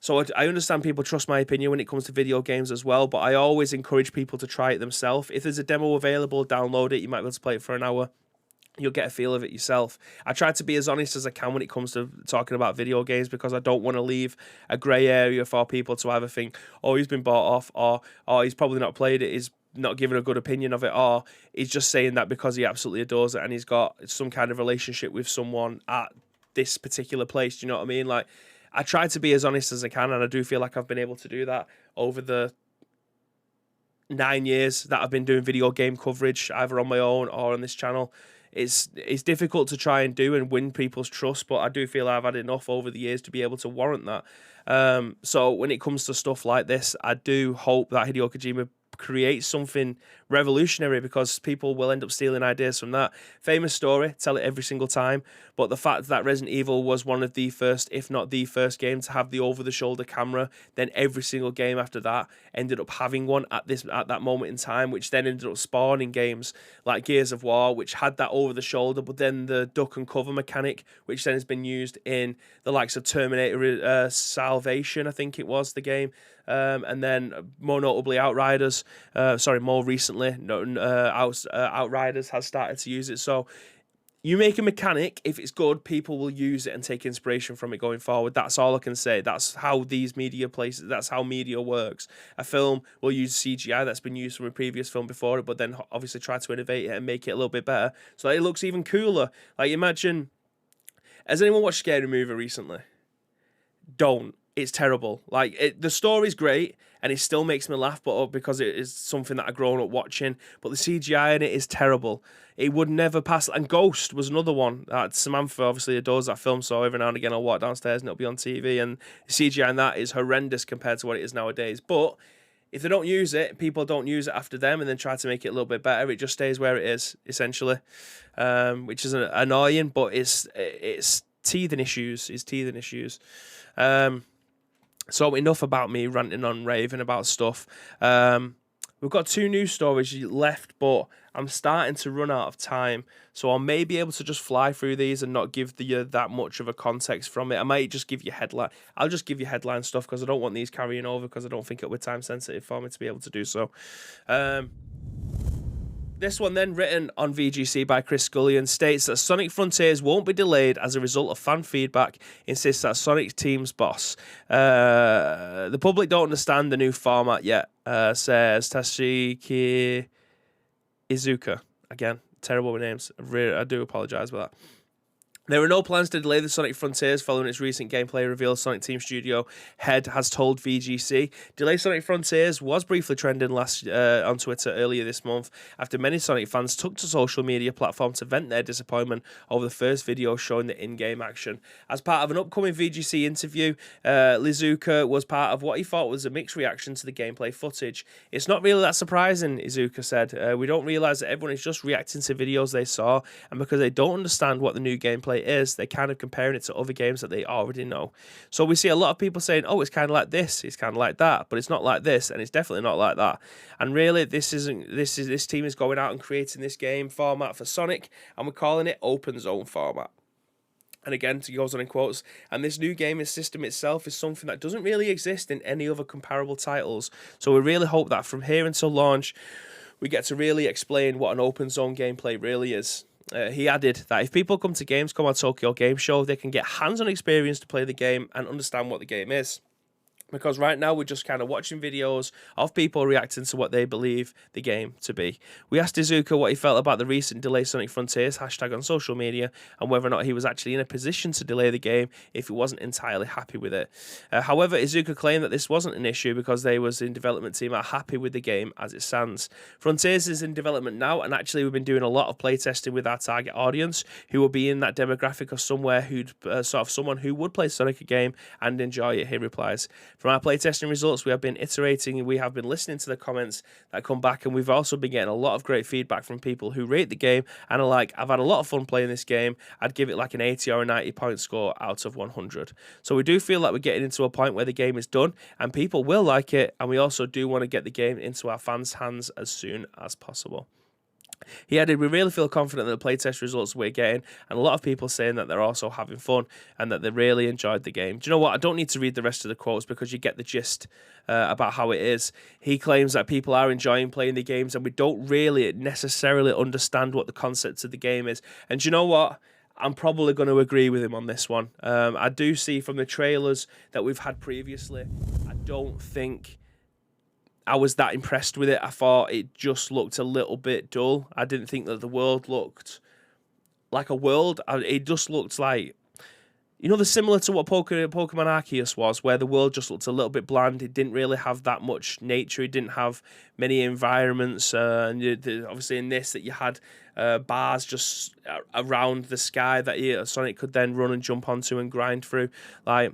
So I understand people trust my opinion when it comes to video games as well, but I always encourage people to try it themselves. If there's a demo available, download it. You might be able to play it for an hour. You'll get a feel of it yourself. I try to be as honest as I can when it comes to talking about video games because I don't want to leave a grey area for people to either think, oh, he's been bought off, or oh, he's probably not played it, he's not giving a good opinion of it, or he's just saying that because he absolutely adores it and he's got some kind of relationship with someone at this particular place. Do you know what I mean? Like, I try to be as honest as I can, and I do feel like I've been able to do that over the 9 years that I've been doing video game coverage, either on my own or on this channel. It's difficult to try and do and win people's trust, but I do feel I've had enough over the years to be able to warrant that. So when it comes to stuff like this, I do hope that Hideo Kojima create something revolutionary, because people will end up stealing ideas from that. Famous story, tell it every single time, but the fact that Resident Evil was one of the first, if not the first game to have the over-the-shoulder camera, then every single game after that ended up having one at that moment in time, which then ended up spawning games like Gears of War, which had that over-the-shoulder, but then the duck and cover mechanic, which then has been used in the likes of Terminator Salvation, I think it was the game, and then more notably Outriders, more recently, Outriders has started to use it. So you make a mechanic, if it's good, people will use it and take inspiration from it going forward. That's all I can say. That's how that's how media works. A film will use CGI that's been used from a previous film before it, but then obviously try to innovate it and make it a little bit better so that it looks even cooler. Like, imagine, has anyone watched Scary Movie recently? Don't. It's terrible. Like, the story's great and it still makes me laugh, but because it is something that I've grown up watching. But the CGI in it is terrible. It would never pass. And Ghost was another one. Samantha obviously adores that film, so every now and again I'll walk downstairs and it'll be on TV. And the CGI in that is horrendous compared to what it is nowadays. But if they don't use it, people don't use it after them and then try to make it a little bit better. It just stays where it is, essentially, which is annoying. But it's teething issues. It's teething issues. So enough about me ranting on raving about stuff. We've got 2 news stories left, but I'm starting to run out of time. So I may be able to just fly through these and not give you that much of a context from it. I might just give you headline. I'll just give you headline stuff because I don't want these carrying over, because I don't think it would be time sensitive for me to be able to do so. This one then, written on VGC by Chris Scullion, states that Sonic Frontiers won't be delayed as a result of fan feedback, insists that Sonic team's boss. The public don't understand the new format yet, says Tashiki Izuka. Again, terrible with names. I do apologise for that. There are no plans to delay the Sonic Frontiers following its recent gameplay reveal, Sonic Team Studio head has told VGC. Delay Sonic Frontiers was briefly trending on Twitter earlier this month after many Sonic fans took to social media platforms to vent their disappointment over the first video showing the in-game action. As part of an upcoming VGC interview, Izuka was part of what he thought was a mixed reaction to the gameplay footage. It's not really that surprising, Izuka said. We don't realise that everyone is just reacting to videos they saw, and because they don't understand what the new gameplay gameplay is, they're kind of comparing it to other games that they already know. So we see a lot of people saying, oh, it's kind of like this, it's kind of like that, but it's not like this, and it's definitely not like that. And really, this team is going out and creating this game format for Sonic, and we're calling it open zone format. And again, he goes on in quotes, and this new gaming system itself is something that doesn't really exist in any other comparable titles. So we really hope that from here until launch, we get to really explain what an open zone gameplay really is. He added that if people come to Gamescom or Tokyo Game Show, they can get hands-on experience to play the game and understand what the game is. Because right now we're just kind of watching videos of people reacting to what they believe the game to be. We asked Iizuka what he felt about the recent delay Sonic Frontiers hashtag on social media and whether or not he was actually in a position to delay the game if he wasn't entirely happy with it. However, Iizuka claimed that this wasn't an issue because they was in development team are happy with the game as it stands. Frontiers is in development now, and actually we've been doing a lot of playtesting with our target audience who will be in that demographic of somewhere who'd someone who would play Sonic a game and enjoy it, he replies. From our playtesting results, we have been iterating, we have been listening to the comments that come back, and we've also been getting a lot of great feedback from people who rate the game and are like, I've had a lot of fun playing this game, I'd give it like an 80 or a 90 point score out of 100. So we do feel like we're getting into a point where the game is done and people will like it, and we also do want to get the game into our fans' hands as soon as possible. He added, we really feel confident that the playtest results we're getting, and a lot of people saying that they're also having fun and that they really enjoyed the game. Do you know what? I don't need to read the rest of the quotes because you get the gist about how it is. He claims that people are enjoying playing the games and we don't really necessarily understand what the concept of the game is. And do you know what? I'm probably going to agree with him on this one. I do see from the trailers that we've had previously, I don't think I was that impressed with it. I thought it just looked a little bit dull. I didn't think that the world looked like a world. It just looked like, you know, similar to what Pokemon Arceus was, where the world just looked a little bit bland. It didn't really have that much nature. It didn't have many environments. And obviously in this, that you had bars just around the sky that Sonic could then run and jump onto and grind through. Like,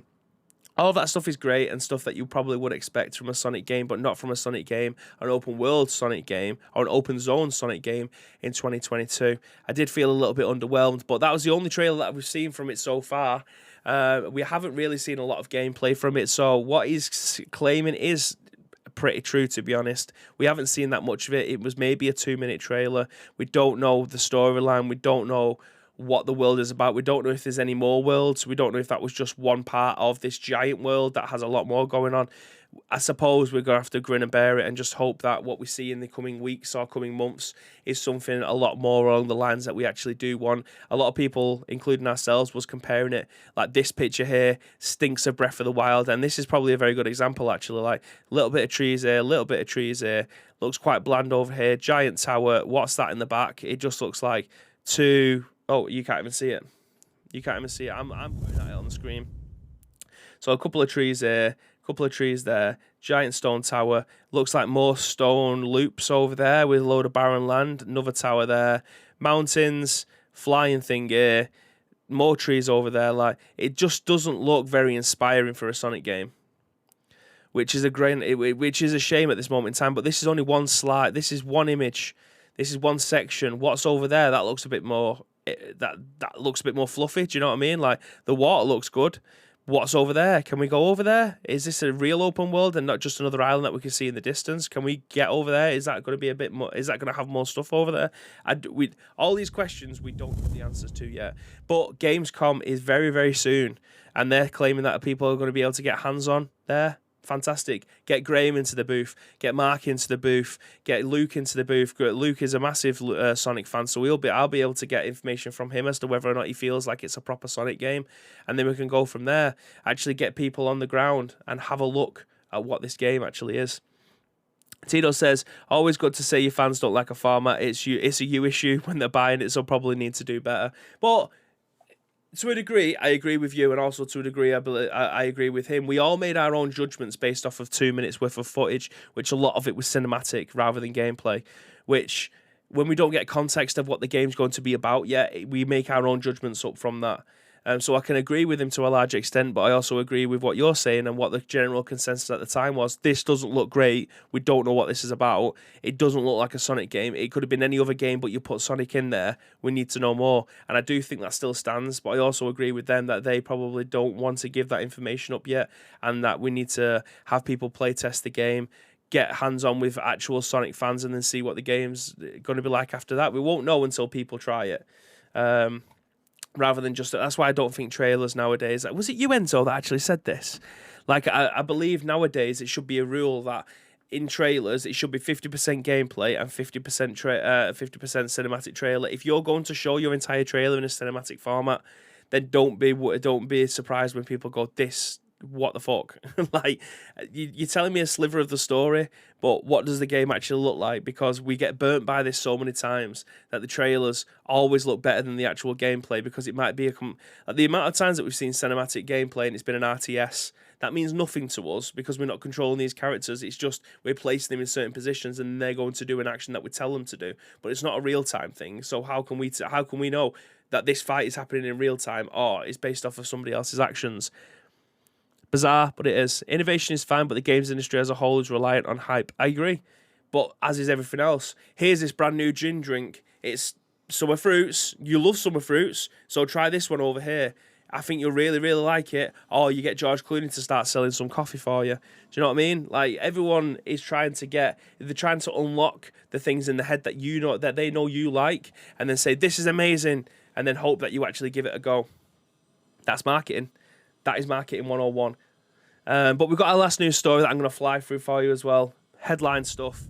all of that stuff is great and stuff that you probably would expect from a Sonic game, but not from a Sonic game, an open world Sonic game, or an open zone Sonic game in 2022. I did feel a little bit underwhelmed, but that was the only trailer that we've seen from it so far. We haven't really seen a lot of gameplay from it, so what he's claiming is pretty true, to be honest. We haven't seen that much of it. It was maybe a 2-minute trailer. We don't know the storyline. We don't know what the world is about. We don't know if there's any more worlds. We don't know if that was just one part of this giant world that has a lot more going on. I suppose we're going to have to grin and bear it and just hope that what we see in the coming weeks or coming months is something a lot more along the lines that we actually do want. A lot of people, including ourselves, was comparing it like this picture here stinks of Breath of the Wild, and this is probably a very good example actually. Like a little bit of trees here, a little bit of trees here, looks quite bland over here, giant tower, what's that in the back? It just looks like two... Oh, you can't even see it. You can't even see it. I'm putting it on the screen. So a couple of trees here, a couple of trees there, giant stone tower. Looks like more stone loops over there with a load of barren land. Another tower there. Mountains, flying thing here. More trees over there. Like, it just doesn't look very inspiring for a Sonic game, which is a shame at this moment in time. But this is only one slide. This is one image. This is one section. What's over there? That looks a bit more. That looks a bit more fluffy. Do you know what I mean? Like, the water looks good. What's over there? Can we go over there? Is this a real open world and not just another island that we can see in the distance? Can we get over there? Is that going to be a bit more? Is that going to have more stuff over there? All these questions we don't have the answers to yet. But Gamescom is very, very soon, and they're claiming that people are going to be able to get hands on there. Fantastic. Get Graham into the booth. Get Mark into the booth. Get Luke into the booth. Luke is a massive Sonic fan, so I'll be able to get information from him as to whether or not he feels like it's a proper Sonic game, and then we can go from there. Actually get people on the ground and have a look at what this game actually is. Tito says, always good to say your fans don't like a format. It's a you issue when they're buying it, so probably need to do better. But to a degree, I agree with you, and also to a degree, I agree with him. We all made our own judgments based off of 2 minutes worth of footage, which a lot of it was cinematic rather than gameplay, which, when we don't get context of what the game's going to be about yet, we make our own judgments up from that. So I can agree with him to a large extent, but I also agree with what you're saying and what the general consensus at the time was. This doesn't look great. We don't know what this is about. It doesn't look like a Sonic game. It could have been any other game, but you put Sonic in there. We need to know more. And I do think that still stands, but I also agree with them that they probably don't want to give that information up yet, and that we need to have people play test the game, get hands-on with actual Sonic fans, and then see what the game's going to be like after that. We won't know until people try it. Rather than just... That's why I don't think trailers nowadays... Was it you, Enzo, that actually said this? Like, I believe nowadays it should be a rule that in trailers it should be 50% gameplay and 50% 50% cinematic trailer. If you're going to show your entire trailer in a cinematic format, then don't be surprised when people go, this... what the fuck? Like, you're telling me a sliver of the story, but what does the game actually look like? Because we get burnt by this so many times that the trailers always look better than the actual gameplay, because it might be the amount of times that we've seen cinematic gameplay and it's been an RTS, that means nothing to us because we're not controlling these characters. It's just we're placing them in certain positions and they're going to do an action that we tell them to do, but it's not a real-time thing. So how can we know that this fight is happening in real time or it's based off of somebody else's actions? Bizarre, but it is. Innovation is fine, but the games industry as a whole is reliant on hype. I agree, but as is everything else. Here's this brand new gin drink. It's summer fruits. You love summer fruits, so try this one over here. I think you'll really, really like it. Or you get George Clooney to start selling some coffee for you. Do you know what I mean? Like, everyone is trying to they're trying to unlock the things in the head that you know, that they know you like, and then say, this is amazing, and then hope that you actually give it a go. That's marketing. That is marketing 101. But we've got our last news story that I'm going to fly through for you as well. Headline stuff.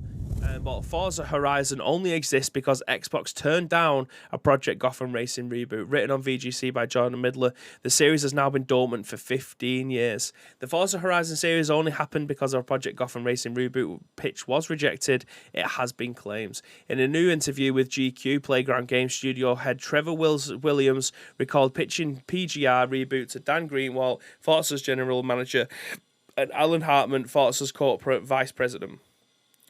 But Forza Horizon only exists because Xbox turned down a Project Gotham Racing reboot. Written on VGC by Jordan Midler, the series has now been dormant for 15 years. The Forza Horizon series only happened because of a Project Gotham Racing reboot pitch was rejected, it has been claimed. In a new interview with GQ, Playground Games studio head Trevor Williams recalled pitching PGR reboot to Dan Greenwald, Forza's general manager, and Alan Hartman, Forza's corporate vice president.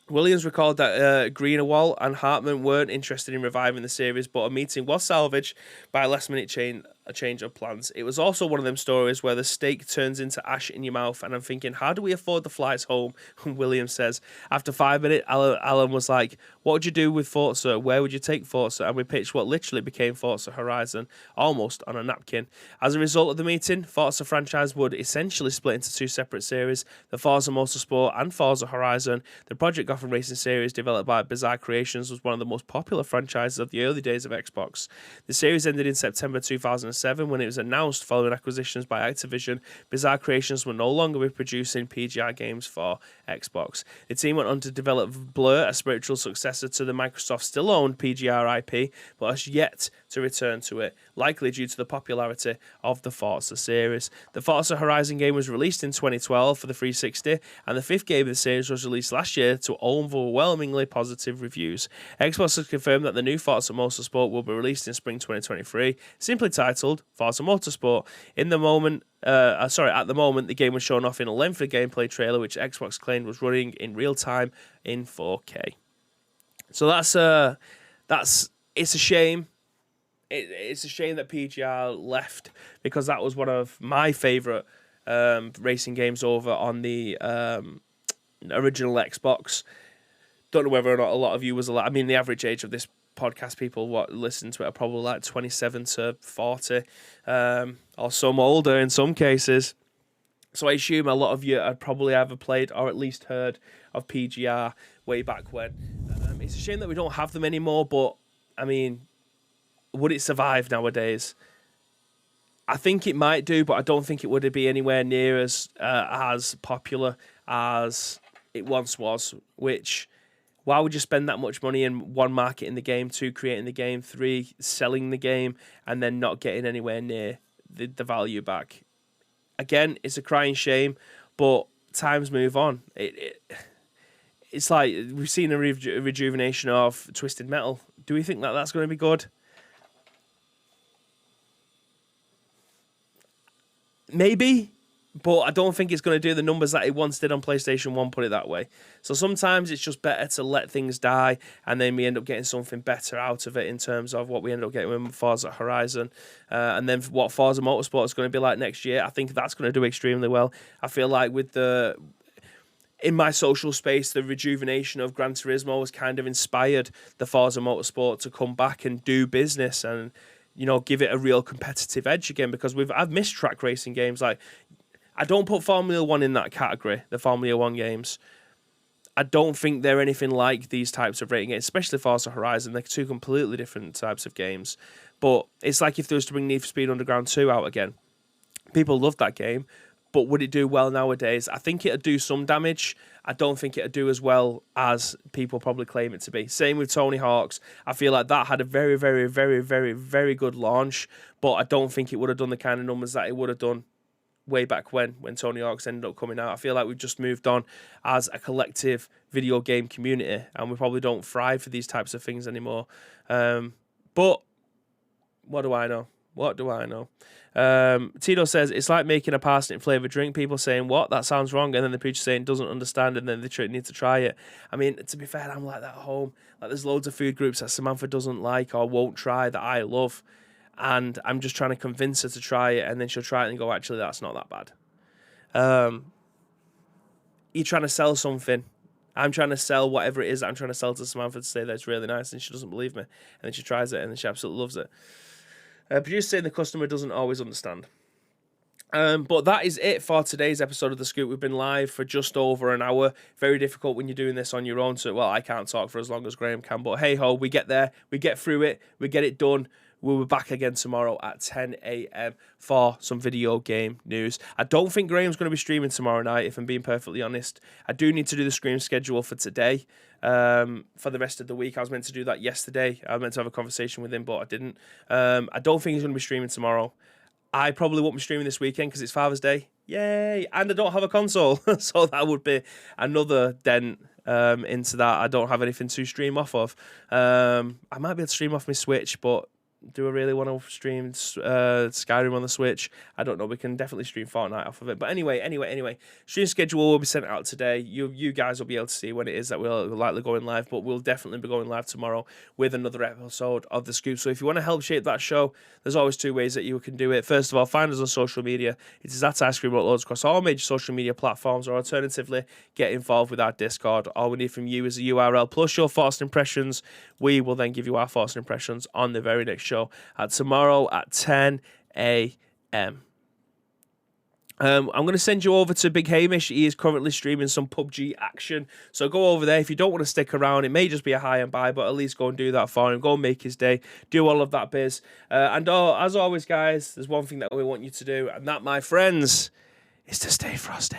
Williams recalled that Greenwald and Hartman weren't interested in reviving the series, but a meeting was salvaged by a last-minute change of plans. It was also one of them stories where the steak turns into ash in your mouth, and I'm thinking, how do we afford the flights home? Williams says. After 5 minutes, Alan was like, what would you do with Forza? Where would you take Forza? And we pitched what literally became Forza Horizon, almost on a napkin. As a result of the meeting, Forza franchise would essentially split into two separate series, the Forza Motorsport and Forza Horizon. The Project Gotham Racing series, developed by Bizarre Creations, was one of the most popular franchises of the early days of Xbox. The series ended in September 2007 when it was announced following acquisitions by Activision. Bizarre Creations will no longer be producing PGR games for Xbox. The team went on to develop Blur, a spiritual successor to the Microsoft still-owned PGR IP, but has yet to return to it, likely due to the popularity of the Forza series. The Forza Horizon game was released in 2012 for the 360, and the fifth game of the series was released last year to overwhelmingly positive reviews. Xbox has confirmed that the new Forza Motorsport will be released in spring 2023, simply titled Forza Motorsport. At the moment, the game was shown off in a lengthy gameplay trailer, which Xbox claimed was running in real time in 4K. So it's a shame. It's a shame that PGR left, because that was one of my favourite racing games over on the original Xbox. Don't know whether or not a lot of you was allowed. I mean, the average age of this podcast, people what listen to it, are probably like 27 to 40, or some older in some cases. So I assume a lot of you had probably either played or at least heard of PGR way back when. It's a shame that we don't have them anymore, but I mean, would it survive nowadays? I think it might do, but I don't think it would be anywhere near as popular as it once was, which... Why would you spend that much money in one, marketing the game, two, creating the game, three, selling the game, and then not getting anywhere near the value back? Again, it's a crying shame, but times move on. It's like we've seen a rejuvenation of Twisted Metal. Do we think that that's going to be good? Maybe, But I don't think it's going to do the numbers that it once did on PlayStation 1, put it that way. So sometimes it's just better to let things die, and then we end up getting something better out of it in terms of what we end up getting with Forza Horizon. And then what Forza Motorsport is going to be like next year, I think that's going to do extremely well. I feel like in my social space, the rejuvenation of Gran Turismo has kind of inspired the Forza Motorsport to come back and do business and, give it a real competitive edge again, because I've missed track racing games. Like, I don't put Formula 1 in that category, the Formula 1 games. I don't think they're anything like these types of rating games, especially Forza Horizon. They're two completely different types of games. But it's like if they was to bring Need for Speed Underground 2 out again. People love that game, but would it do well nowadays? I think it'd do some damage. I don't think it'd do as well as people probably claim it to be. Same with Tony Hawk's. I feel like that had a very, very, very, very, very good launch, but I don't think it would have done the kind of numbers that it would have done way back when Tony Hawk's ended up coming out. I feel like we've just moved on as a collective video game community, and we probably don't thrive for these types of things anymore. But what do I know? What do I know? Tito says, it's like making a parsnip flavoured drink. People saying, what? That sounds wrong. And then the preacher saying, doesn't understand, and then they need to try it. I mean, to be fair, I'm like that at home. Like, there's loads of food groups that Samantha doesn't like or won't try that I love. And I'm just trying to convince her to try it, and then she'll try it and go, actually, that's not that bad. You're trying to sell something. I'm trying to sell whatever it is that I'm trying to sell to Samantha to say that it's really nice, and she doesn't believe me. And then she tries it, and then she absolutely loves it. Producer saying the customer doesn't always understand. But that is it for today's episode of The Scoop. We've been live for just over an hour. Very difficult when you're doing this on your own. So, well, I can't talk for as long as Graham can. But hey-ho, we get there. We get through it. We get it done. We'll be back again tomorrow at 10 a.m. for some video game news. I don't think Graham's going to be streaming tomorrow night, if I'm being perfectly honest. I do need to do the stream schedule for today. For the rest of the week. I was meant to do that yesterday. I was meant to have a conversation with him, but I didn't. I don't think he's going to be streaming tomorrow. I probably won't be streaming this weekend because it's Father's Day. Yay! And I don't have a console, so that would be another dent into that. I don't have anything to stream off of. I might be able to stream off my Switch, but do I really want to stream Skyrim on the Switch? I don't know. We can definitely stream Fortnite off of it. But anyway, stream schedule will be sent out today. You guys will be able to see when it is that we're likely going live, but we'll definitely be going live tomorrow with another episode of The Scoop. So if you want to help shape that show, there's always two ways that you can do it. First of all, find us on social media. It is at Ice Cream Uploads across all major social media platforms, or alternatively, get involved with our Discord. All we need from you is a URL plus your thoughts and impressions. We will then give you our thoughts and impressions on the very next show tomorrow at 10 a.m. I'm going to send you over to Big Hamish. He is currently streaming some PUBG action. So go over there. If you don't want to stick around, it may just be a high and bye, but at least go and do that for him. Go and make his day. Do all of that biz. As always, guys, there's one thing that we want you to do, and that, my friends, is to stay frosty.